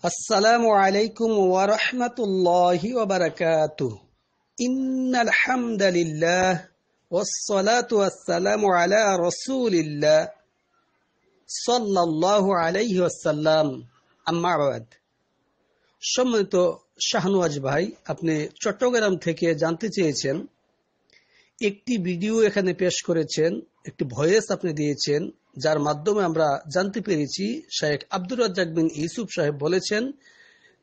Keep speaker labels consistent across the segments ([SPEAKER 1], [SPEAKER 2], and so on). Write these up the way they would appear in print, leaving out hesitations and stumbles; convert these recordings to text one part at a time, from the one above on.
[SPEAKER 1] আসসালামু আলাইকুম ওয়া রাহমাতুল্লাহি ওয়া বারাকাতুহু। ইন্নাল হামদালিল্লাহ ওয়াস সালাতু ওয়াস সালামু আলা রাসূলিল্লাহ সাল্লাল্লাহু আলাইহি ওয়াসাল্লাম। আম্মা বাদ। সম্মানিত শাহনওয়াজ ভাই, আপনি চট্টগ্রাম থেকে জানতে চেয়েছেন, একটি ভিডিও এখানে পেশ করেছেন, একটি ভয়েস আপনি দিয়েছেন, যার মাধ্যমে আমরা জানতে পেরেছি শেখ আব্দুর রাজ্জাক বিন ইউসুফ সাহেব বলেছেন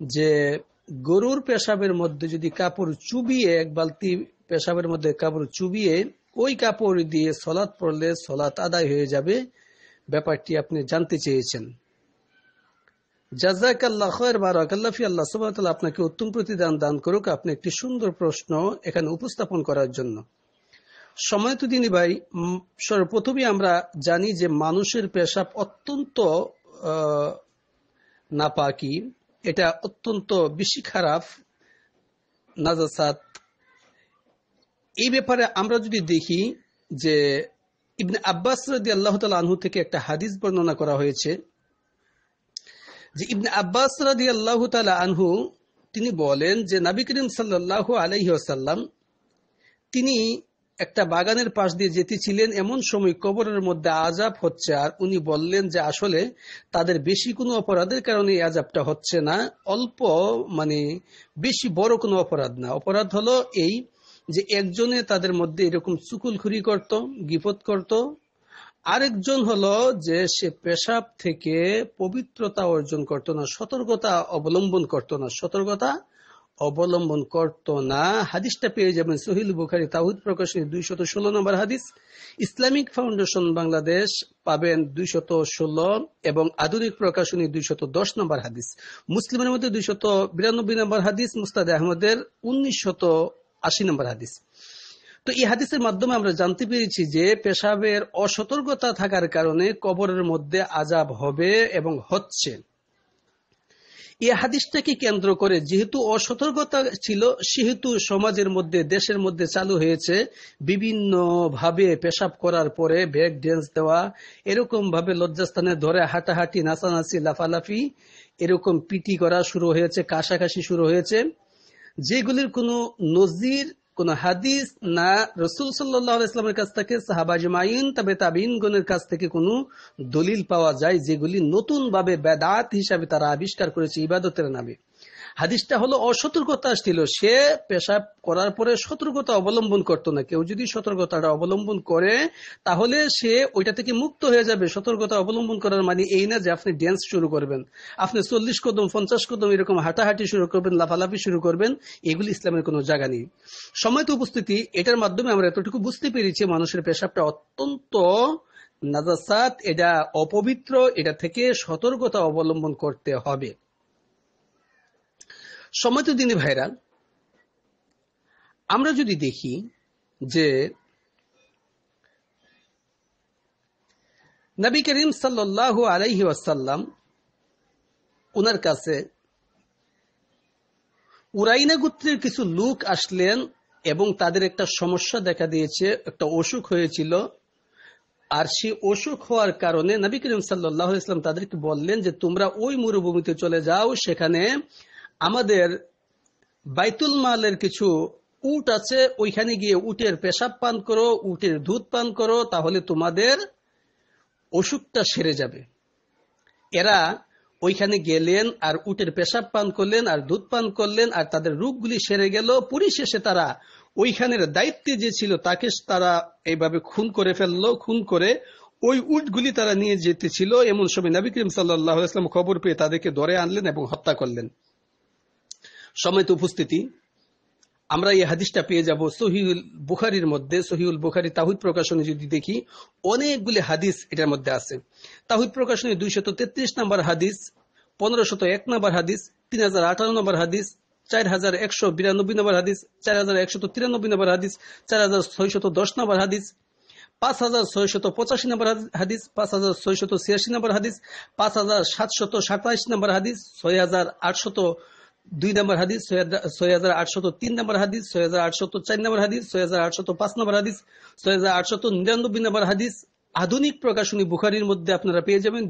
[SPEAKER 1] যে গরুর পেশাবের মধ্যে যদি কাপড় চুবিয়ে, এক বালতি পেশাবের মধ্যে কাপড় চুবিয়ে ওই কাপড় দিয়ে সলাৎ পড়লে সলাৎ আদায় হয়ে যাবে। ব্যাপারটি আপনি জানতে চেয়েছেন। জাযাকাল্লাহ খায়র, বারাকাল্লাহ ফি। আল্লাহ সুবহানাহু ওয়া তাআলা আপনাকে উত্তম প্রতিদান দান করুক আপনি একটি সুন্দর প্রশ্ন এখানে উপস্থাপন করার জন্য। সম্মানিত দিনী ভাই, সর্বপ্রথমে আমরা জানি যে মানুষের পেশাব অত্যন্ত নাপাকি, এটা অত্যন্ত বেশি খারাপ, নাজাসাত। এই ব্যাপারে আমরা যদি দেখি যে ইবনে আব্বাস রাদিয়াল্লাহু তাআলা আনহু থেকে একটা হাদিস বর্ণনা করা হয়েছে যে ইবনে আব্বাস রাদিয়াল্লাহু তাআলা আনহু তিনি বলেন যে নবী করিম সাল্লাল্লাহু আলাইহি ওয়াসাল্লাম তিনি একটা বাগানের পাশ দিয়ে যেতেছিলেন, এমন সময় কবরের মধ্যে আযাব হচ্ছে, আর উনি বললেন যে আসলে তাদের বেশি কোনো অপরাধের কারণে এই আযাবটা হচ্ছে না, অল্প বেশি বড় কোনো অপরাধ না। অপরাধ হলো এই যে একজনে তাদের মধ্যে এরকম চুকুলখুরি করত, গীবত করত, আরেকজন হলো যে সে পেশাব থেকে পবিত্রতা অর্জন করত না, সতর্কতা অবলম্বন করত না। হাদিসটা পেয়ে যাবেন সহিহ বুখারী তাওহীদ প্রকাশনী 216 নম্বর হাদিস, ইসলামিক ফাউন্ডেশন বাংলাদেশ পাবেন 216 এবং আধুনিক প্রকাশনী 210 নম্বর হাদিস, মুসলিমের মধ্যে 292 নম্বর হাদিস, মুস্তাদ আহমদের 1980 নম্বর হাদিস। তো এই হাদিসের মাধ্যমে আমরা জানতে পেরেছি যে পেশাবের অসতর্কতা থাকার কারণে কবরের মধ্যে আযাব হবে এবং হচ্ছে। এই হাদিসটাকে কেন্দ্র করে যেহেতু অসতর্কতা ছিল, সেহেতু সমাজের মধ্যে, দেশের মধ্যে চালু হয়েছে বিভিন্ন ভাবে পেশাব করার পরে ব্যাক ড্যান্স দেওয়া, এরকম ভাবে লজ্জাস্থানে ধরে হাঁটাহাঁটি, নাচানাচি, লাফালাফি, এরকম পিটি করা শুরু হয়েছে, কাশাকাশি শুরু হয়েছে, যেগুলির কোনো নজির, কোন হাদিস না রাসূল সাল্লাল্লাহু আলাইহি ওয়াসাল্লামের কাছ থেকে, সাহাবা আজমাইন, তবে তাবিঈনগণের কাছ থেকে কোনো দলিল পাওয়া যায়, যেগুলি নতুন ভাবে বেদাত হিসাবে তারা আবিষ্কার করেছে ইবাদতের নামে। হাদিসটা হলো অসতর্কতা ছিল, সে পেশাব করার পরে সতর্কতা অবলম্বন করত না। কেউ যদি সতর্কতাটা অবলম্বন করে তাহলে সে ওইটা থেকে মুক্ত হয়ে যাবে। সতর্কতা অবলম্বন করার মানে এই না যে আপনি ড্যান্স শুরু করবেন, আপনি 40 কদম 50 কদম এরকম হাঁটাহাঁটি শুরু করবেন, লাফালাফি শুরু করবেন, এগুলি ইসলামের কোনো জায়গা নেই। সময়ত উপস্থিতি, এটার মাধ্যমে আমরা এতটুকু বুঝতে পেরেছি মানুষের পেশাবটা অত্যন্ত নাজাসাত, এটা অপবিত্র, এটা থেকে সতর্কতা অবলম্বন করতে হবে। সম্মানিত দিনী ভাইরা, আমরা যদি দেখি যে নবী করিম সাল্লাল্লাহু আলাইহি ওয়াসাল্লাম ওনার কাছে উরাইনা গোত্রের কিছু লোক আসলেন এবং তাদের একটা সমস্যা দেখা দিয়েছে, একটা অসুখ হয়েছিল, আর সেই অসুখ হওয়ার কারণে নবী করিম সাল্লাল্লাহু আলাইহি ওয়াসাল্লাম তাদেরকে বললেন যে তোমরা ওই মরুভূমিতে চলে যাও, সেখানে আমাদের বাইতুল মালের কিছু উট আছে, ওইখানে গিয়ে উটের পেশাব পান করো, উটের দুধ পান করো, তাহলে তোমাদের অসুখটা সেরে যাবে। এরা ওইখানে গেলেন আর উটের পেশাব পান করলেন আর দুধ পান করলেন, আর তাদের রোগগুলি সেরে গেল। পরিশেষে তারা ওইখানের দায়িত্বে যে ছিল তাকে তারা এইভাবে খুন করে ফেললো। খুন করে ওই উটগুলি তারা নিয়ে যেতেছিল, এমন সময় নবী করিম সাল্লাল্লাহু আলাইহি ওয়াসাল্লাম খবর পেয়ে তাদেরকে ধরে আনলেন এবং হত্যা করলেন। সম্মানিত উপস্থিতি, আমরা এই হাদিসটা পেয়ে যাব সহিহুল বুখারীর মধ্যে, সহিহুল বুখারী তাওহীদ প্রকাশনী যদি দেখি, অনেকগুলি হাদিস এটার মধ্যে আছে। তাওহীদ প্রকাশনী 233 নম্বর হাদিস, 1501 নম্বর হাদিস, 3058 নম্বর হাদিস, 4192 নম্বর হাদিস, 4193 নম্বর হাদিস, 4610 নম্বর হাদিস, 5685 নম্বর হাদিস, 5686 নম্বর হাদিস, 5727 নম্বর হাদিস, 6802 নম্বর হাদিস, 6803 নম্বর হাদিস, 6804 নম্বর হাদিস, 6805 নম্বর হাদিস, 6899 নম্বর হাদিস। আধুনিক প্রকাশনী বুখারীর মধ্যে আপনারা পেয়ে যাবেন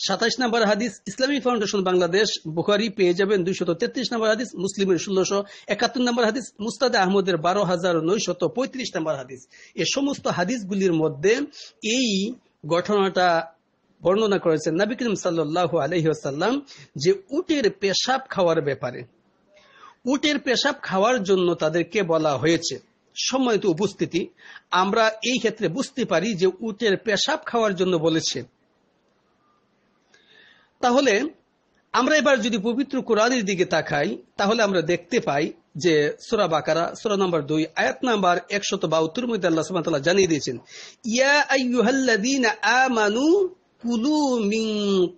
[SPEAKER 1] 27 নম্বর হাদিস ইসলামিক ফাউন্ডেশন বাংলাদেশ বুখারী পেয়ে যাবেন 233 নম্বর হাদিস, মুসলিমের 1671 নম্বর হাদিস, মুস্তাদ আহমদের 12935 নম্বর হাদিস। এই সমস্ত হাদিসগুলির মধ্যে এই ঘটনাটা বর্ণনা করেছেন নবী করিম সাল্লাল্লাহু আলাইহি ওয়াসাল্লাম যে উটের পেশাব খাওয়ার ব্যাপারে। উটের পেশাব খাওয়ার জন্য তাদেরকে বলা হয়েছে। সম্মানিত উপস্থিতি, আমরা এই ক্ষেত্রে বুঝতে পারি যে উটের পেশাব খাওয়ার জন্য বলেছে। তাহলে আমরা এবার যদি পবিত্র কোরআনের দিকে তাকাই তাহলে আমরা দেখতে পাই যে সূরা বাকারা সূরা নম্বর 2 আয়াত নাম্বার 172 মধ্যে আল্লাহ সুবহানাহু ওয়া তাআলা জানিয়ে দিয়েছেন, ইয়া আইয়ুহাল্লাযীনা আমানু কুলু মিন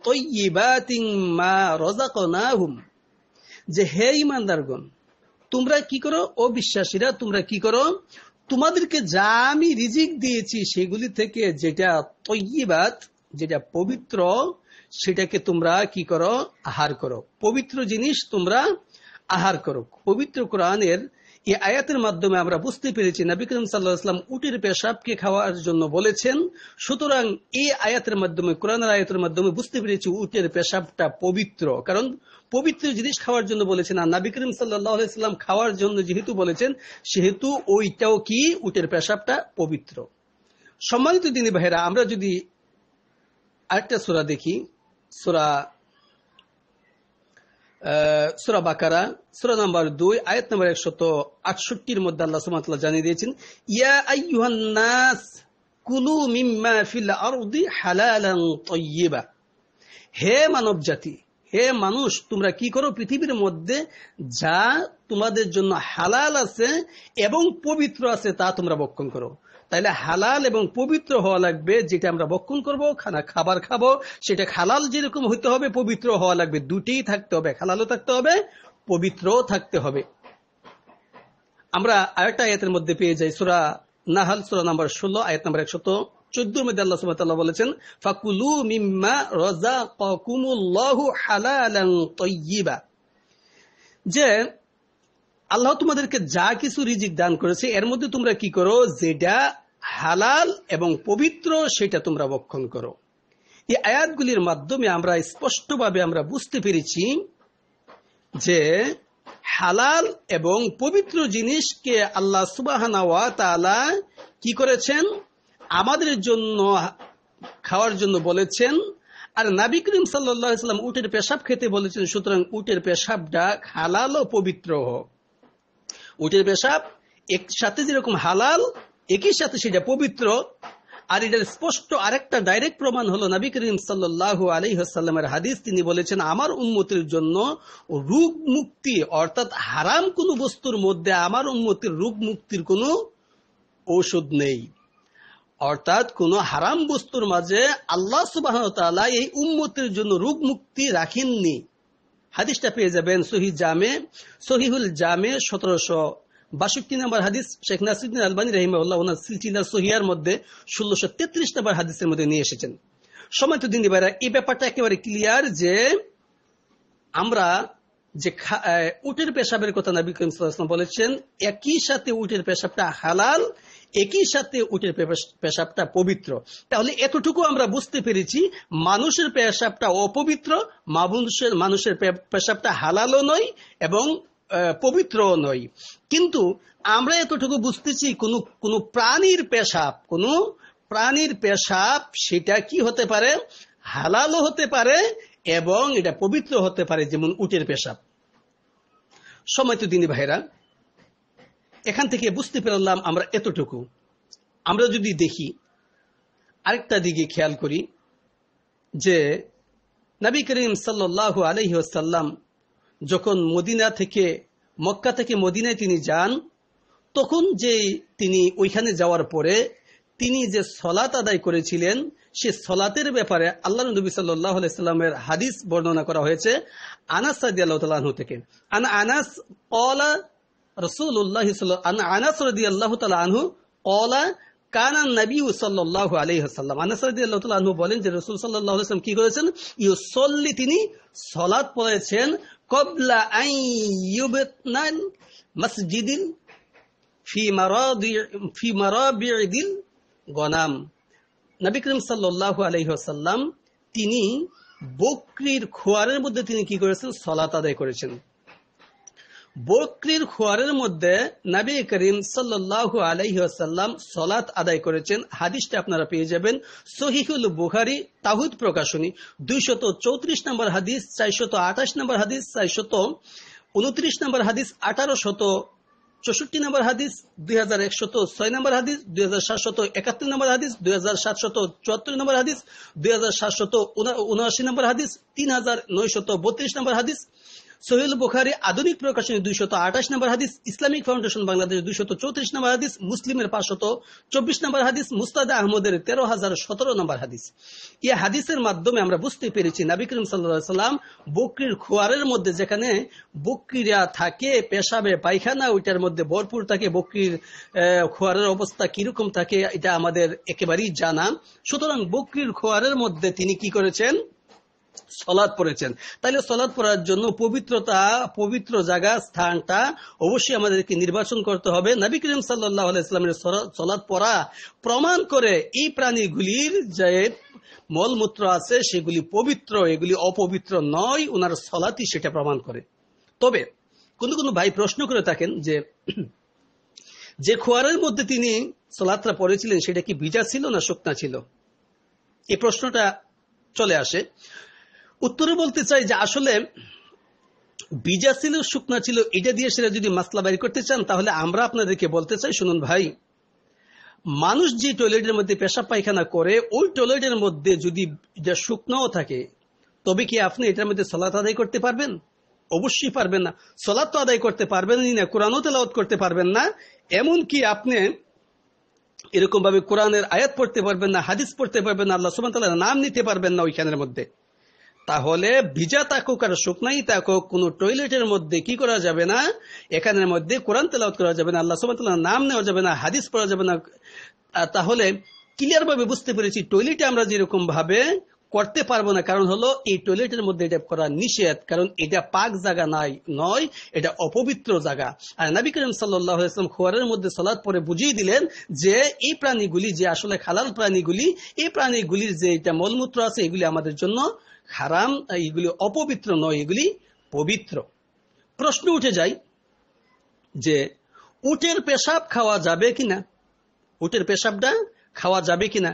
[SPEAKER 1] তাইয়্যিবাতিন মা রাযাকনাহুম, যে হে ঈমানদারগণ তোমরা কি করো, ও বিশ্বাসীরা তোমরা কি করো, তোমাদেরকে যা আমি রিজিক দিয়েছি সেগুলি থেকে যেটা তয়্যিবাত, যেটা পবিত্র, সেটাকে তোমরা কি করো, আহার করো। পবিত্র জিনিস তোমরা আহার করো। পবিত্র কোরআনের এই আয়াতের মাধ্যমে আমরা বুঝতে পেরেছি নবী করিম সাল্লাল্লাহু আলাইহি ওয়াসাল্লাম উটের পেশাবকে খাওয়ার জন্য বলেছেন। সুতরাং এই আয়াতের মাধ্যমে, কোরআনের আয়াতের মাধ্যমে বুঝতে পেরেছি উটের পেশাবটা পবিত্র, কারণ পবিত্র জিনিস খাওয়ার জন্য বলেছেন। আর নবী করিম সাল্লাল্লাহু আলাইহি ওয়াসাল্লাম খাওয়ার জন্য যেহেতু বলেছেন সেহেতু ওইটাও কি, উটের পেশাবটা পবিত্র। সম্মানিত দিনী ভাইরা, আমরা যদি আরেকটা সূরা দেখি, সূরা বাকারা সূরা নাম্বার 2 আয়াত নাম্বার 168 মধ্যে আল্লাহ সুবহানাহু ওয়া তাআলা জানিয়ে দিয়েছেন, ইয়া আইয়ুহান নাস কুলু মিম্মা ফিল আরদি হালালান তাইয়্যিবা, হে মানব জাতি, হে মানুষ, তোমরা কি করো, পৃথিবীর মধ্যে যা তোমাদের জন্য হালাল আছে এবং পবিত্র আছে তা তোমরা ভক্ষণ করো। তাইলে হালাল এবং পবিত্র হওয়া লাগবে। যেটা আমরা ভক্ষণ করব, খাবার খাবো, সেটা হালাল যেরকম হইতে হবে, পবিত্র হওয়া লাগবে। দুটেই থাকতে হবে, হালালও থাকতে হবে, পবিত্রও থাকতে হবে। আমরা আরেকটা আয়াতের মধ্যে পেয়ে যাই, সূরা নাহল সূরা নাম্বার 16 আয়াত নাম্বার 114 মধ্যে আল্লাহ সুবহানাহু ওয়া তাআলা বলেছেন, ফাকুলু মিম্মা রাযাকাকুমুল্লাহু হালালান তাইয়্যিবা, যে আল্লাহ তোমাদেরকে যা কিছু রিজিক দান করেছে এর মধ্যে তোমরা কি করো, যেটা হালাল এবং পবিত্র সেটা তোমরা ভক্ষণ করো। এই আয়াতগুলির মাধ্যমে আমরা স্পষ্টভাবে আমরা বুঝতে পেরেছি যে হালাল এবং পবিত্র জিনিসকে আল্লাহ সুবহানাহু ওয়া তাআলা কি করেছেন, আমাদের জন্য খাওয়ার জন্য বলেছেন। আর নবী করিম সাল্লাল্লাহু আলাইহি ওয়াসাল্লাম উটের পেশাব খেতে বলেছেন। সুতরাং উটের পেশাবটা হালাল ও পবিত্র হোক। উটের পেশাব একসাথে যেরকম হালাল, একই সাথে সেটা পবিত্র। আর এটার স্পষ্ট আরেকটা ডাইরেক্ট প্রমাণ হলো নবী করিম সাল্লাল্লাহু আলাইহি ওয়াসাল্লামের হাদিস। তিনি বলেছেন, আমার উম্মতের জন্য রোগ মুক্তি, অর্থাৎ হারাম কোন বস্তুর মধ্যে আমার উম্মতের রোগ মুক্তির কোন ঔষধ নেই। অর্থাৎ কোন হারাম বস্তুর মাঝে আল্লাহ সুবহানাহু ওয়া তাআলা এই উম্মতের জন্য রোগ মুক্তি রাখেননি। হাদিসটা পেয়ে যাবেন সহিহুল জামে 1762 নম্বর হাদিস। শেখ নাসিরুদ্দিন আলবানী রাহিমাহুল্লাহ ওনার সিলসিলা সহিহার মধ্যে 1633 নম্বর হাদিসের মধ্যে নিয়ে এসেছেন। সম্মানিত দিনী ভাইরা, এই ব্যাপারটা একেবারে ক্লিয়ার যে আমরা যে উটের পেশাবের কথা নবী করিম সাল্লাল্লাহু আলাইহি ওয়াসাল্লাম বলেছেন, একই সাথে উটের পেশাবটা হালাল, একই সাথে উটের পেশাবটা পবিত্র। তাহলে এতটুকু আমরা বুঝতে পেরেছি, মানুষের পেশাবটা অপবিত্র, মানুষের পেশাবটা হালালও নয় এবং পবিত্রও নয়। কিন্তু আমরা এতটুকু বুঝতেছি কোন প্রাণীর পেশাব সেটা কি হতে পারে, হালালও হতে পারে এবং এটা পবিত্র হতে পারে, যেমন উটের পেশাব। সম্মানিত দিনী ভাইরা, এখান থেকে বুঝতে পারলাম আমরা এতটুকু। আমরা যদি দেখি আরেকটা দিকে খেয়াল করি যে নবী করিম সাল্লাল্লাহু আলাইহি ওয়াসাল্লাম যখন মক্কা থেকে মদিনায় তিনি যান, তখন যে তিনি ওইখানে যাওয়ার পরে তিনি যে সলাত আদায় করেছিলেন, সে সলাতের ব্যাপারে আল্লাহর নবী সাল্লাল্লাহু আলাইহি ওয়াসাল্লামের হাদিস বর্ণনা করা হয়েছে আনাস রাদিয়াল্লাহু তাআলা আনহু থেকে। আনাস ক্বালা রাসূলুল্লাহ আনাস রাদিয়াল্লাহু তাআলা আনহু ক্বালা কানা নবী সাল্লাল্লাহু আলাইহি ওয়াসাল্লাম, আনাস রাদিয়াল্লাহু তাআলা আনহু বলেন যে রাসূল সাল্লাল্লাহু আলাইহি ওয়াসাল্লাম কি করেছেন, ইউসাল্লি, তিনি সালাত পড়েছেন ক্বাবলা আন ইউবনাল মসজিদিল ফি মারাবিদিল গনাম। নবী করিম সাল্লাল্লাহু আলাইহি ওয়াসাল্লাম তিনি বকরির খোয়ারের মধ্যে তিনি কি করেছেন? সালাত আদায় করেছেন। বকরির খোয়ারের মধ্যে নবী করিম সাল্লাল্লাহু আলাইহি ওয়াসাল্লাম সালাত আদায় করেছেন। হাদিসটা আপনারা পেয়ে যাবেন সহিহুল বুখারী তাওহীদ প্রকাশনী 234 নম্বর হাদিস, 428 নম্বর হাদিস, 429 নম্বর হাদিস, 1864 নম্বর হাদিস, 2106 নম্বর হাদিস, 2771 নম্বর হাদিস, 2774 নম্বর হাদিস, 2779 নম্বর হাদিস, 3932 নম্বর হাদিস, সহিহুল বুখারী আধুনিক প্রকাশনী 228 নম্বর হাদিস, ইসলামিক ফাউন্ডেশন বাংলাদেশ 234 নম্বর হাদিস, মুসলিমের 524 নম্বর হাদিস, মুস্তাদ আহমদের 13017 নম্বর হাদিস। এই হাদিসের মাধ্যমে আমরা বুঝতে পেরেছি নবী করিম সাল্লাল্লাহু আলাইহি ওয়াসাল্লাম বকরির খোয়ারের মধ্যে, যেখানে বকরিরা থাকে পেশাবে পায়খানা ওইটার মধ্যে ভরপুর থাকে, বকরির খোয়ারের অবস্থা কিরকম থাকে এটা আমাদের একেবারেই জানা। সুতরাং বকরির খোয়ারের মধ্যে তিনি কি করেছেন? সালাত পড়েছেন। তাহলে সালাত পড়ার জন্য পবিত্র জায়গা, স্থানটা অবশ্যই আমাদেরকে নির্বাচন করতে হবে। নবী করিম সাল্লাল্লাহু আলাইহি ওয়াসাল্লামের সালাত পড়া প্রমাণ করে এই প্রাণীগুলির যে মলমূত্র আছে সেগুলি পবিত্র, এগুলি অপবিত্র নয়, ওনার সালাতই সেটা প্রমাণ করে। তবে কোনো ভাই প্রশ্ন করে থাকেন যে খোয়ারের মধ্যে তিনি সালাতটা পড়েছিলেন সেটা কি ভিজা ছিল না শুকনা ছিল? এই প্রশ্নটা চলে আসে। উত্তরে বলতে চাই যে আসলে ভিজা ছিল শুকনা ছিল এটা দিয়ে সেটা যদি মাসলা বের করতে চান তাহলে আমরা আপনাদেরকে বলতে চাই, শুনুন ভাই, মানুষ যে টয়লেটের মধ্যে পেশাব পায়খানা করে ওই টয়লেটের মধ্যে যদি এটা শুকনাও থাকে তবে কি আপনি এটার মধ্যে সালাত আদায় করতে পারবেন? অবশ্যই পারবেন না। সালাত তো আদায় করতে পারবেন না, কোরআনও তেলাওয়াত করতে পারবেন না, এমনকি আপনি এরকম ভাবে কোরআনের আয়াত পড়তে পারবেন না, হাদিস পড়তে পারবেন না, আল্লাহ সুবহানাহু ওয়া তাআলার নাম নিতে পারবেন না ওইখানের মধ্যে। তাহলে ভিজা থাকুক আর শুকনাই থাকুক কোন টয়লেটের মধ্যে কি করা যাবে না? এখানের মধ্যে কোরআন তেলাওয়াত করা যাবে না, আল্লাহ সুবহানাহু ওয়া তাআলার নাম নেওয়া যাবে না, হাদিস পড়া যাবে না। তাহলে ক্লিয়ার ভাবে বুঝতে পেরেছি টয়লেটে আমরা যেরকম ভাবে করতে পারবো না, কারণ হলো এই টয়লেটের মধ্যে এটা করা নিষেধ, কারণ এটা পাক জায়গা নয়, এটা অপবিত্র জায়গা। আর নবী করিম সাল্লাল্লাহু আলাইহি ওয়াসাল্লাম খোয়ারের মধ্যে সালাত পড়ে বুঝিয়ে দিলেন যে এই প্রাণীগুলি যে আসলে হালাল প্রাণীগুলি, এই প্রাণীগুলির যে এটা মলমূত্র আছে এগুলি আমাদের জন্য হারাম, এগুলি অপবিত্র নয়, এগুলি পবিত্র। প্রশ্ন উঠে যায় যে উটের পেশাব খাওয়া যাবে কিনা? উটের পেশাবটা খাওয়া যাবে কিনা?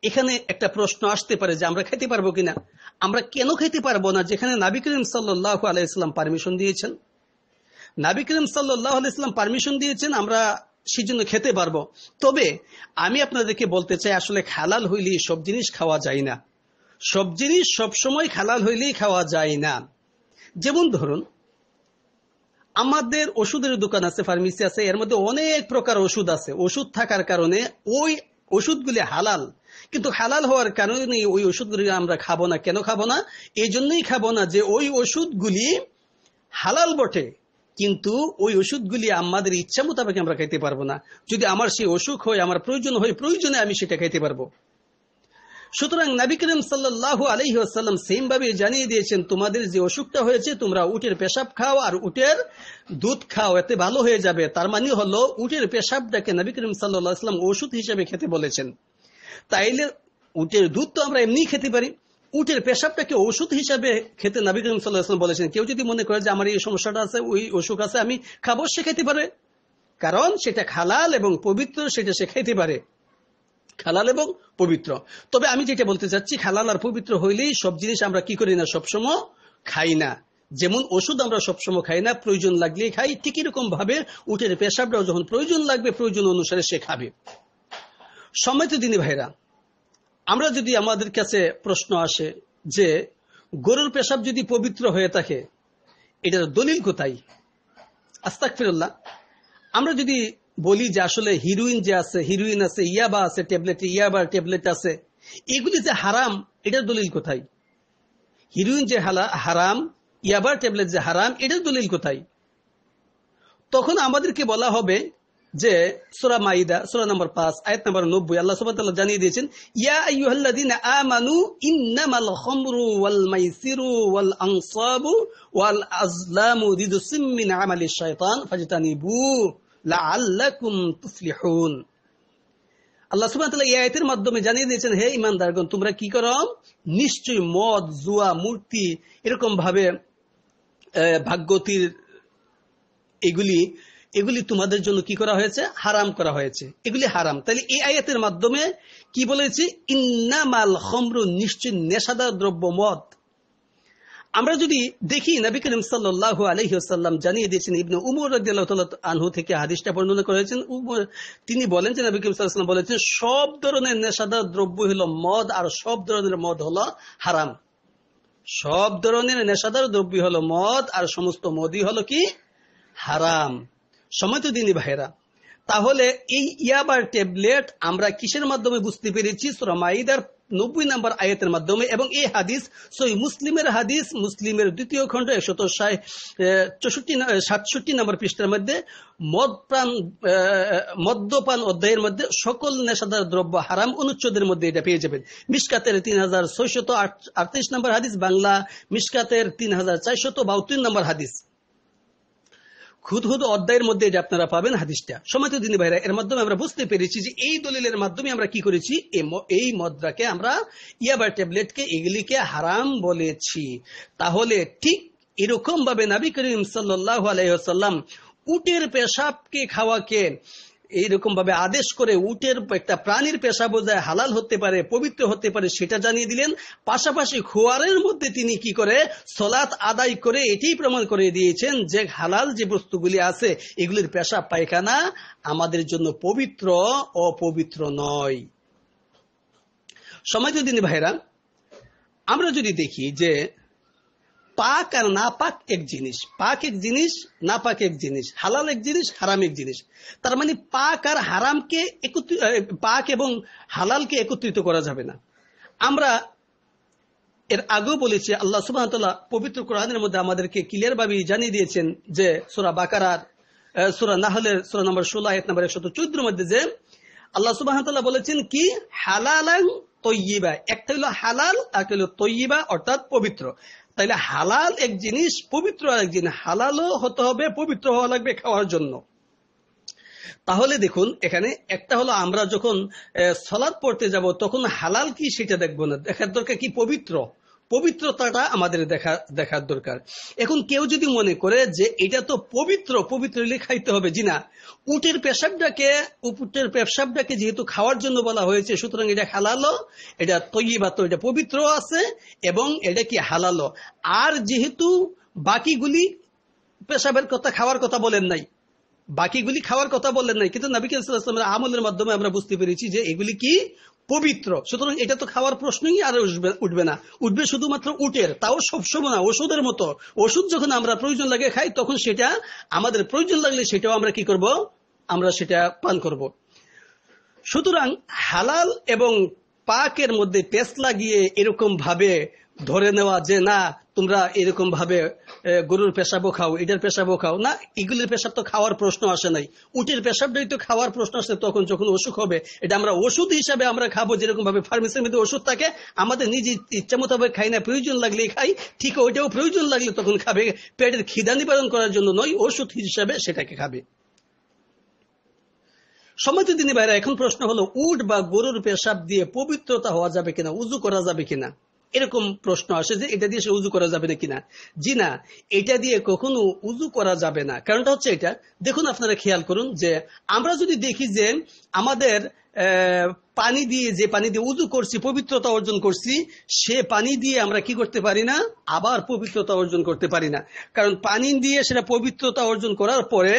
[SPEAKER 1] এখানে একটা প্রশ্ন আসতে পারে যে আমরা খেতে পারবো কিনা। আমরা কেন খেতে পারবো না, যেখানে নবী করিম সাল্লাল্লাহু আলাইহি ওয়াসাল্লাম পারমিশন দিয়েছেন? নবী করিম সাল্লাল্লাহু আলাইহি ওয়াসাল্লাম পারমিশন দিয়েছেন, আমরা সেজন্য খেতে পারবো। তবে আমি আপনাদেরকে বলতে চাই আসলে হালাল হইলেই সব জিনিস খাওয়া যায় না, সব জিনিস সবসময় হালাল হইলেই খাওয়া যায় না। যেমন ধরুন আমাদের ওষুধের দোকান আছে, ফার্মেসি আছে, এর মধ্যে অনেক প্রকার ওষুধ আছে। ওষুধ থাকার কারণে ওই ওষুধগুলি হালাল, কিন্তু হালাল হওয়ার কারণে ওই ওষুধগুলি আমরা খাবো না। কেন খাবো না? এই জন্যই খাবো না যে ওই ওষুধগুলি হালাল বটে, কিন্তু ওই ওষুধগুলি আমাদের ইচ্ছা মোতাবেক আমরা খাইতে পারবো না। যদি আমার সেই অসুখ হয়, আমার প্রয়োজন হয়, প্রয়োজনে আমি সেটা খাইতে পারবো। সুতরাং নবী করিম সাল্লাল্লাহু আলাইহি ওয়াসাল্লাম সেম ভাবে জানিয়ে দিয়েছেন তোমাদের যে অসুখটা হয়েছে তোমরা উটের পেশাব খাও আর উটের দুধ খাও, এতে ভালো হয়ে যাবে। তার মানে হলো উটের পেশাবটাকে নবী করিম সাল্লাল্লাহু আলাইহি ওয়াসাল্লাম ওষুধ হিসেবে খেতে বলেছেন। তাইলে উটের দুধ তো আমরা এমনি খেতে পারি, উটের পেশাবটাকে ওষুধ হিসেবে খেতে নবী করিম সাল্লাল্লাহু আলাইহি ওয়াসাল্লাম বলেছেন। কেউ যদি মনে করে যে আমার এই সমস্যাটা আছে, ওই অসুখ আছে, আমি খাবো, সে খেতে পারে, কারণ সেটা হালাল এবং পবিত্র, সেটা সে খেতে পারে, হালাল এবং পবিত্র। তবে আমি যেটা বলতে চাচ্ছি, হালাল আর পবিত্র হইলেই সব জিনিস আমরা কি করি না, সবসময় খাই না। যেমন ওষুধ আমরা সবসময় খাই না, প্রয়োজন লাগলেই খাই, ঠিক এরকম ভাবে উটের পেশাবটাও যখন প্রয়োজন লাগবে প্রয়োজন অনুসারে সে খাবে। সম্মানিত দিনী ভাইরা, আমরা যদি আমাদের কাছে প্রশ্ন আসে যে গরুর পেশাব যদি পবিত্র হয়ে থাকে এটার দলিল কোথায়? আস্তাগফিরুল্লাহ। আমরা যদি বলি যে আসলে হিরোইন আছে, ইয়াবা আছে, ইয়াবার ট্যাবলেট আছে, এগুলি যে হারাম, এটার দলিল কোথায়? হিরোইন যে হারাম, ইয়াবার ট্যাবলেট যে হারাম, এটার দলিল কোথায়? তখন আমাদেরকে বলা হবে যে সূরা মাইদা সূরা নম্বর 5 আয়াত নম্বর 90 আল্লাহ সুবহানাহু ওয়া তাআলা জানিয়ে দিয়েছেন, ইয়া আইয়ুহাল্লাযীনা আমানু ইন্নামাল খামরু ওয়াল মাইসিরু ওয়াল আনসাবু ওয়াল আজলামু রিজসুম মিন আমালিশ শাইতান ফাজতানিবু লাআল্লাকুম তুফলিহুন। আল্লাহ সুবহানাহু ওয়া তাআলা এই আয়াতের মাধ্যমে জানিয়ে দিয়েছেন, হে ঈমানদারগণ, তোমরা কি করো, নিশ্চয়ই মদ, জুয়া, মূর্তি, এরকম ভাবে ভাগ্যতীর, এগুলি তোমাদের জন্য কি করা হয়েছে, হারাম করা হয়েছে, এগুলি হারাম। তাহলে এই আয়াতের মাধ্যমে কি বলেছে, ইন্নামাল খামরু, নিশ্চয় নেশাদার দ্রব্য মদ। আমরা যদি দেখি নবী করিম সাল্লাল্লাহু আলাইহি ওয়াসাল্লাম জানিয়ে দিয়েছেন, ইবনে উমর রাদিয়াল্লাহু তাআলা আনহু থেকে হাদিসটা বর্ণনা করেছেন, তিনি বলেন যে নবী করিম সাল্লাল্লাহু আলাইহি ওয়াসাল্লাম বলেছেন, সব ধরনের নেশাদার দ্রব্য হলো মদ, আর সব ধরনের মদ হলো হারাম। সব ধরনের নেশাদার দ্রব্য হলো মদ, আর সমস্ত মদই হলো কি, হারাম। সম্মানিত দিনী ভাইরা, তাহলে এই ইয়াবার ট্যাবলেট আমরা কিসের মাধ্যমে বুঝতে পেরেছি? সূরা মাইদার 90 নম্বর আয়াতের মাধ্যমে। এবং এই হাদিস সহিহ মুসলিমের হাদিস, মুসলিমের 2য় খণ্ড 167 নম্বর পৃষ্ঠার মধ্যে মদ্যপান অধ্যায়ের মধ্যে সকল নেশাদার দ্রব্য হারাম অনুচ্ছেদের মধ্যে এটা পেয়ে যাবেন। মিশকাতের 3638 নম্বর হাদিস, বাংলা মিশকাতের 3472 নম্বর হাদিস, খুদ অধ্যায়ের মধ্যে এটা আপনারা পাবেন হাদিসটা। সম্মানিত দিনী ভাইরা, এর মাধ্যমে আমরা বুঝতে পেরেছি যে এই দলিলের মাধ্যমে আমরা কি করেছি, এই মদটাকে আমরা ইয়াবার ট্যাবলেটকে, এগুলিকে হারাম বলেছি। তাহলে ঠিক এরকম ভাবে নবী করিম সাল্লাল্লাহু আলাইহি ওয়াসাল্লাম উটের পেশাবকে খাওয়াকে এইরকম ভাবে আদেশ করে, উটের একটা প্রাণীর পেশাবও যায় হালাল হতে পারে, পবিত্র হতে পারে, সেটা জানিয়ে দিলেন। পাশাপাশি খোয়ারের মধ্যে তিনি কি করে, সালাত আদায় করে এটাই প্রমাণ করে দিয়েছেন যে হালাল যে বস্তুগুলি আছে এগুলির পেশাব পায়খানা আমাদের জন্য পবিত্র, অপবিত্র নয়। সম্মানিত দিনী ভাইরা, আমরা যদি দেখি যে পাক আর না পাক এক জিনিস, পাক এক জিনিস, না পাক এক জিনিস, হালাল এক জিনিস, হারাম এক জিনিস। তার মানে পাক আর হারামকে পাক এবং হালালকে একত্রিত করা যাবে না। আমরা এর আগেও বলেছি, আল্লাহ সুবহানাহু ওয়া তাআলা পবিত্র কোরআনের মধ্যে আমাদেরকে ক্লিয়ার ভাবে জানিয়ে দিয়েছেন যে সূরা বাকারার সূরা নাহলের সূরা নম্বর 16 আয়াত নম্বর 114 এর মধ্যে যে আল্লাহ সুবহানাহু ওয়া তাআলা বলেছেন কি, হালালান তয়্যিবা, একটা হলো হালাল আর হলো তয়্যিবা অর্থাৎ পবিত্র। তাইলে হালাল এক জিনিস, পবিত্র আরেক জিনিস। হালালও হতে হবে, পবিত্র হওয়া লাগবে খাওয়ার জন্য। তাহলে দেখুন, এখানে একটা হলো আমরা যখন সালাত পড়তে যাব তখন হালাল কি সেটা দেখবো না, দেখার দরকার কি পবিত্র, পবিত্রতাটা আমাদের দেখার দরকার। এখন কেউ যদি মনে করে যে এটা তো পবিত্র, পবিত্র হলে খাইতে হবে, জি না, উটের পেশাবটাকে যেহেতু খাওয়ার জন্য বলা হয়েছে, সুতরাং এটা হালালো, এটা তয়্যিবা, তো এটা পবিত্র আছে এবং এটা কি হালালো। আর যেহেতু বাকিগুলি পেশাবের কথা, খাওয়ার কথা বলেন নাই, বাকিগুলি খাওয়ার কথা বললেন নাই, কিন্তু নবী সাল্লাল্লাহু আলাইহি ওয়াসাল্লামের আমলের মাধ্যমে আমরা বুঝতে পেরেছি যে এগুলি কি পবিত্র। সুতরাং এটা তো খাওয়ার প্রশ্নই আর উঠবে না, উঠবে শুধুমাত্র উটের, তাও সবসময় না, ওষুধের মতো। ওষুধ যখন আমরা প্রয়োজন লাগে খাই, তখন সেটা আমাদের প্রয়োজন লাগলে সেটাও আমরা কি করব, আমরা সেটা পান করব। সুতরাং হালাল এবং পাকের মধ্যে পেঁচ লাগিয়ে এরকম ভাবে ধরে নেওয়া যে না তোমরা এরকম ভাবে গরুর পেশাবও খাও, এটার পেশাবও খাও, না, এগুলির পেশাব তো খাওয়ার প্রশ্ন আসে নাই। উটের পেশাবটাই তো খাওয়ার প্রশ্ন আসে তখন যখন অসুখ হবে, এটা আমরা ওষুধ হিসাবে আমরা খাবো। যেরকম ভাবে ফার্মেসির মধ্যে ওষুধ থাকে, আমাদের নিজে ইচ্ছা মোতাবেক খাই না, প্রয়োজন লাগলেই খাই, ঠিক ওইটাও প্রয়োজন লাগলে তখন খাবে, পেটের খিদা নিবারণ করার জন্য নয়, ওষুধ হিসাবে সেটাকে খাবে। সম্মানিত দিনী ভাইরা, এখন প্রশ্ন হলো উট বা গরুর পেশাব দিয়ে পবিত্রতা হওয়া যাবে কিনা, উযু করা যাবে কিনা, এরকম প্রশ্ন আসে যে এটা দিয়ে সে উযু করা যাবে না কিনা। জি না, এটা দিয়ে কখনো উযু করা যাবে না। কারণটা হচ্ছে এটা, দেখুন আপনারা খেয়াল করুন যে আমরা যদি দেখি যে আমাদের পানি দিয়ে, যে পানি দিয়ে উযু করছি, পবিত্রতা অর্জন করছি, সে পানি দিয়ে আমরা কি করতে পারি না, আবার পবিত্রতা অর্জন করতে পারি না। কারণ পানি দিয়ে সেটা পবিত্রতা অর্জন করার পরে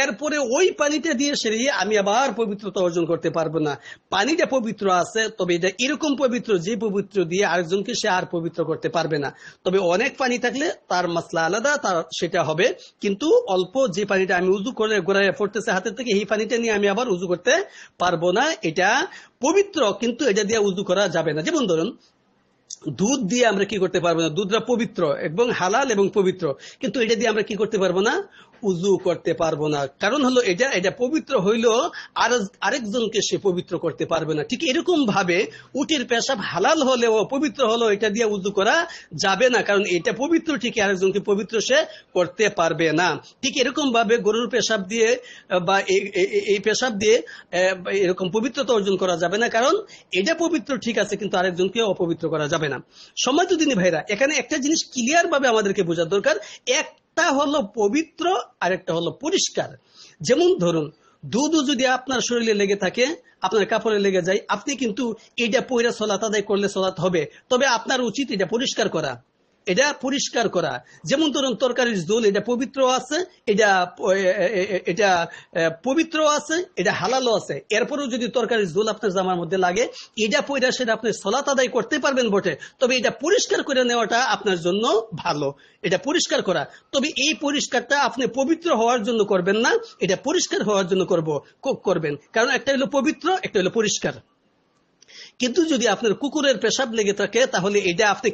[SPEAKER 1] এরপরে ওই পানিটা দিয়ে সেরিয়ে আমি আবার পবিত্রতা অর্জন করতে পারবো না। পানিটা পবিত্র আছে, তবে এটা এরকম পবিত্র যে পবিত্র দিয়ে আরেকজনকে সে আর পবিত্র করতে পারবে না। তবে অনেক পানি থাকলে তার মাসলা আলাদা, তার সেটা হবে। কিন্তু অল্প যে পানিটা আমি উযু করে গোড়ায় পড়তেছে হাতের থেকে, এই পানিটা নিয়ে আমি আবার উযু করতে পারবো না, এটা পবিত্র, কিন্তু এটা দিয়ে উযু করা যাবে না। যেমন ধরুন দুধ দিয়ে আমরা কি করতে পারবো না, দুধটা পবিত্র এবং হালাল এবং পবিত্র, কিন্তু এটা দিয়ে আমরা কি করতে পারবো না, উযু করতে পারবো না। কারণ হলো এটা পবিত্র হইল আরেকজনকে সে পবিত্র করতে পারবে না। ঠিক এরকম ভাবে উটের পেশাব হালাল হলেও পবিত্র হলো এটা দিয়ে উযু করা যাবে না, কারণ এটা পবিত্র ঠিকই আরেকজনকে পবিত্র সে করতে পারবে না। ঠিক এরকম ভাবে গরুর পেশাব দিয়ে বা এই পেশাব দিয়ে এরকম পবিত্রতা অর্জন করা যাবে না, কারণ এটা পবিত্র ঠিক আছে কিন্তু আরেকজনকে অপবিত্র করা যাবে না। সম্মানিত দিনী ভাইরা, এখানে একটা জিনিস ক্লিয়ার ভাবে আমাদেরকে বোঝা দরকার, একটা হলো পবিত্র আর একটা হলো পরিষ্কার। যেমন ধরুন দুধ যদি আপনার শরীরে লেগে থাকে, আপনার কাপড়ে লেগে যায়, আপনি কিন্তু এটা পয়রা সালাত আদায় করলে সালাত হবে, তবে আপনার উচিত এটা পরিষ্কার করা। যেমন ধরুন তরকারির ঝোল, এটা পবিত্র আছে, এটা পবিত্র আছে, এটা হালালও আছে, এরপরেও যদি তরকারির ঝোল আপনার জামার মধ্যে লাগে, এটা পয়রা সেটা আপনি সালাত আদায় করতে পারবেন বটে, তবে এটা পরিষ্কার করে নেওয়াটা আপনার জন্য ভালো। এটা পরিষ্কার করা, তবে এই পরিষ্কারটা আপনি পবিত্র হওয়ার জন্য করবেন না, এটা পরিষ্কার হওয়ার জন্য করবেন, কারণ একটা হলো পবিত্র, একটা হলো পরিষ্কার। কিন্তু যদি আপনার কুকুরের পেশাব লেগে থাকে, তাহলে এটা আপনি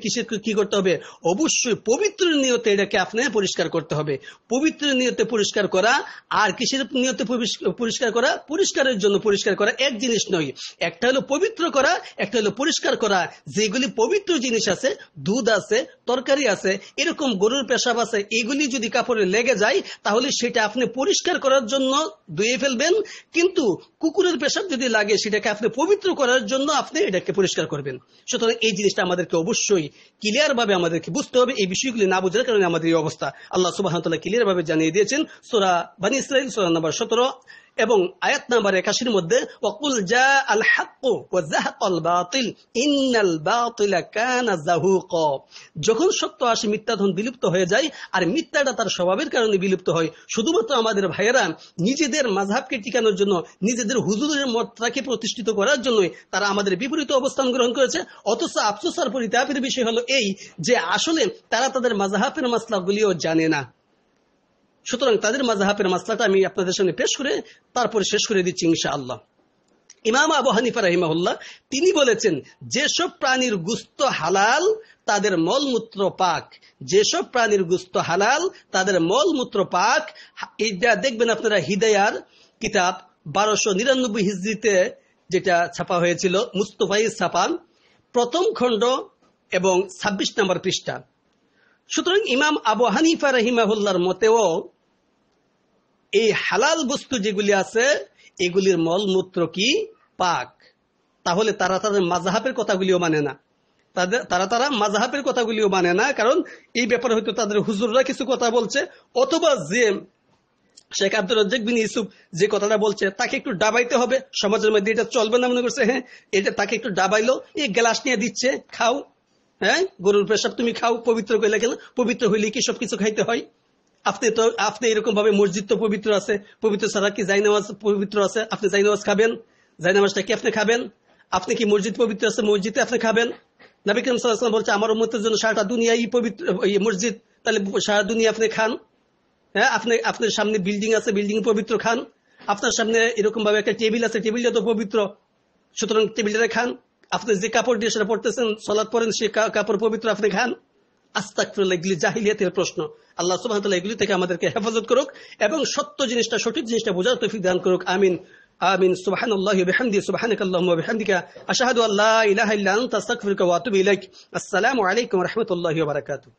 [SPEAKER 1] কি করতে হবে? অবশ্যই পবিত্র নিয়তে এটাকে আপনি পরিষ্কার করতে হবে। পবিত্র নিয়তে পরিষ্কার করা আর কিসের নিয়তে পরিষ্কার করা? পরিষ্কারের জন্য পরিষ্কার করা এক জিনিস নয়। একটা হলো পবিত্র করা, একটা হলো পরিষ্কার করা। যেগুলি পবিত্র জিনিস আছে, দুধ আছে, তরকারি আছে, এরকম গরুর পেশাব আছে, এগুলি যদি কাপড়ে লেগে যায় তাহলে সেটা আপনি পরিষ্কার করার জন্য ধুয়ে ফেলবেন, কিন্তু কুকুরের পেশাব যদি লাগে সেটাকে আপনি পবিত্র করার জন্য আপনি এটাকে পরিষ্কার করবেন। সুতরাং এই জিনিসটা আমাদেরকে অবশ্যই ক্লিয়ার ভাবে আমাদেরকে বুঝতে হবে। এই বিষয়গুলি না বোঝার কারণে আমাদের এই অবস্থা। আল্লাহ সুবহানাহু ওয়া তাআলা ক্লিয়ার ভাবে জানিয়ে দিয়েছেন সূরা বনী ইসরাঈল সূরা নম্বর 17 এবং আয়াত নাম্বার 81 মধ্যে, ওয়াকুল জাআল হাক্কু ওয়া যাহাকাল বাতিল ইন্নাল বাতিলা কানা যাহুকা। যখন সত্য আসে মিথ্যা তখন বিলুপ্ত হয়ে যায়, আর মিথ্যাটা তার স্বভাবের কারণে বিলুপ্ত হয়। শুধুমাত্র আমাদের ভাইয়েরা নিজেদের মাযহাবকে টিকানোর জন্য, নিজেদের হুজুরের মতটাকে প্রতিষ্ঠিত করার জন্য তারা আমাদের বিপরীত অবস্থান গ্রহণ করেছে। অথচ আফসোস আর পরিতাপের বিষয় হলো এই যে আসলে তারা তাদের মাযহাবের মাসলাগুলিও জানে না। সুতরাং তাদের মাযহাবের মাসলাটা আমি আপনাদের সামনে পেশ করে তারপরে শেষ করে দিচ্ছি ইনশাআল্লাহ। ইমাম আবু হানিফা রাহিমাহুল্লাহ তিনি বলেছেন, যেসব প্রাণীর গোশত হালাল তাদের মলমূত্র পাক। যেসব প্রাণীর গোশত হালাল তাদের মলমূত্র পাক। এটা দেখবেন আপনারা হিদায়ার কিতাব 1299 হিজরিতে যেটা ছাপা হয়েছিল, মুস্তফাই ছাপান, প্রথম খণ্ড এবং 26 নম্বর পৃষ্ঠা। সুতরাং ইমাম আবু হানিফা রাহিমাহুল্লাহর মতেও এই হালাল বস্তু যেগুলি আছে এগুলির মলমূত্র কি পাক। তাহলে তারা তাদের মাযহাবের কথাগুলিও মানে না, তারা মাযহাবের কথাগুলিও মানে না, কারণ এই ব্যাপারে হয়তো তাদের হুজুররা কিছু কথা বলছে, অথবা যে শেখ আব্দুর রাজ্জাক বিন ইউসুফ যে কথাটা বলছে তাকে একটু ডাবাইতে হবে, সমাজের মধ্যে এটা চলবে না মনে করছে, হ্যাঁ এটা তাকে একটু ডাবাইলো, এই গ্লাস নিয়ে দিচ্ছে, খাও, হ্যাঁ গরুর পেশাব তুমি খাও, পবিত্র কইলে কেন? পবিত্র হইলে কি সবকিছু খাইতে হয়? আপনি এরকম ভাবে মসজিদ তো পবিত্র আছে, পবিত্র ছাড়া কি জায়নামাজ পবিত্র আছে? আপনি জায়নামাজ খাবেন, জায়নামাজটা কি আপনি খাবেন? আপনি কি মসজিদ পবিত্র আছে, মসজিদে আপনি খাবেন? নবী করিম সাল্লাল্লাহু আলাইহি ওয়াসাল্লাম বলছে আমার উম্মতের জন্য সারাটা দুনিয়াই পবিত্র মসজিদ, তাহলে সারা দুনিয়া আপনি খান। হ্যাঁ আপনার সামনে বিল্ডিং আছে, বিল্ডিং পবিত্র খান। আপনার সামনে এরকম ভাবে একটা টেবিল আছে, টেবিলটা তো পবিত্র, সুতরাং টেবিলটা খান। আপনি যে কাপড় দিয়ে সেটা পড়তেছেন, সালাত পড়েন, সে কাপড় পবিত্র, আপনি খান। আস্তাগফিরুল্লাহ, এগুলি জাহিলিয়াতের প্রশ্ন। আল্লাহ সুবহানাহু ওয়া তাআলা এগুলি থেকে আমাদেরকে হেফাজত করুক এবং সত্য জিনিসটা, সঠিক জিনিসটা বোঝার তৌফিক দান করুক। আমিন আমিন। সুবহানাল্লাহি ওয়া বিহামদিহি, সুবহানাকাল্লাহুম্মা ওয়া বিহামদিকা, আশহাদু আল্লা ইলাহা ইল্লা আনতা, আস্তাগফিরুকা ওয়া আতুবু ইলাইক। আসসালামু আলাইকুম ওয়া রাহমাতুল্লাহি ওয়া বারাকাতুহু।